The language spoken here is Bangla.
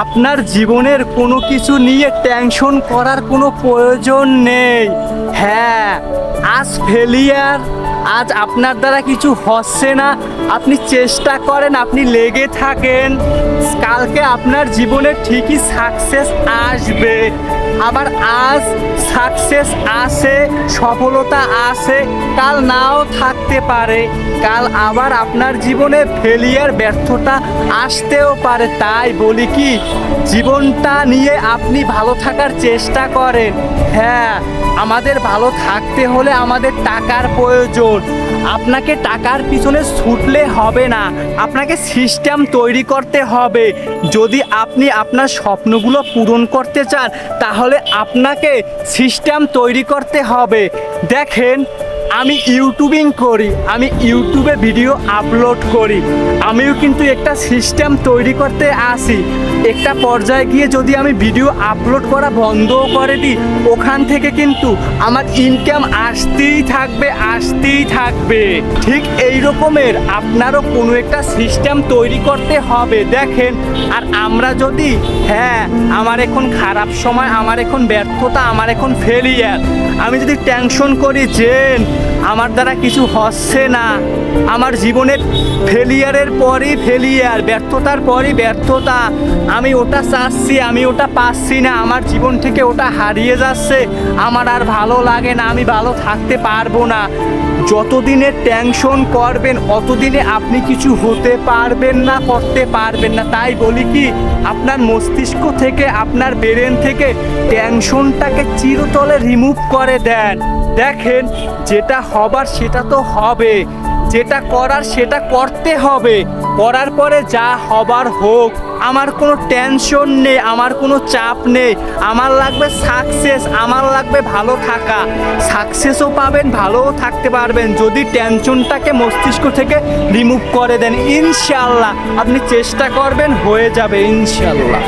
আপনার জীবনের কোনো কিছু নিয়ে টেনশন করার কোনো প্রয়োজন নেই। হ্যাঁ, আজ ফেলিয়ার, আজ আপনার দ্বারা কিছু হচ্ছে না, আপনি চেষ্টা করেন, আপনি লেগে থাকেন, কালকে আপনার জীবনে ঠিকই সাকসেস আসবে। আবার আজ সাকসেস আসে, সফলতা আসে, কাল নাও থাকতে পারে, কাল আবার আপনার জীবনে ফেলিয়ার, ব্যর্থতা আসতেও পারে। তাই বলি কি, জীবনটা নিয়ে আপনি ভালো থাকার চেষ্টা করেন। হ্যাঁ, আমাদের ভালো থাকতে হলে আমাদের টাকার প্রয়োজন। আপনাকে টাকার পিছনে ছুটলে হবে না, আপনাকে সিস্টেম তৈরি করতে হবে। যদি আপনি আপনার স্বপ্নগুলো পূরণ করতে চান, তাহলে আপনাকে সিস্টেম তৈরি করতে হবে। দেখেন, আমি ইউটিউবিং করি, আমি ইউটিউবে ভিডিও আপলোড করি, আমিও কিন্তু একটা সিস্টেম তৈরি করতে আসি। একটা পর্যায়ে গিয়ে যদি আমি ভিডিও আপলোড করা বন্ধও করে দিই, ওখান থেকে কিন্তু আমার ইনকাম আসতেই থাকবে, আসতেই থাকবে। ঠিক এই রকমের আপনারও কোনো একটা সিস্টেম তৈরি করতে হবে। দেখেন, আর আমরা যদি, হ্যাঁ, আমার এখন খারাপ সময়, আমার এখন ব্যর্থতা, আমার এখন ফেলিয়ার, আমি যদি টেনশন করি যে আমার দ্বারা কিছু হচ্ছে না, আমার জীবনের ফেলিয়ারের পরই ফেলিয়ার, ব্যর্থতার পরই ব্যর্থতা, আমি ওটা চাচ্ছি, আমি ওটা পাচ্ছি না, আমার জীবন থেকে ওটা হারিয়ে যাচ্ছে, আমার আর ভালো লাগে না, আমি ভালো থাকতে পারবো না, যতদিনে টেনশন করবেন অতদিনে আপনি কিছু হতে পারবেন না, করতে পারবেন না। তাই বলি কি, আপনার মস্তিষ্ক থেকে, আপনার ব্রেন থেকে টেনশনটাকে চিরতরে রিমুভ করে দেন। দেখেন, যেটা হবার সেটা তো হবে, যেটা করার সেটা করতে হবে, করার পরে যা হবার হোক, আমার কোনো টেনশন নেই, আমার কোনো চাপ নেই। আমার লাগবে সাকসেস, আমার লাগবে ভালো থাকা। সাকসেসও পাবেন, ভালোও থাকতে পারবেন যদি টেনশনটাকে মস্তিষ্ক থেকে রিমুভ করে দেন। ইনশাআল্লাহ আপনি চেষ্টা করবেন, হয়ে যাবে ইনশাআল্লাহ।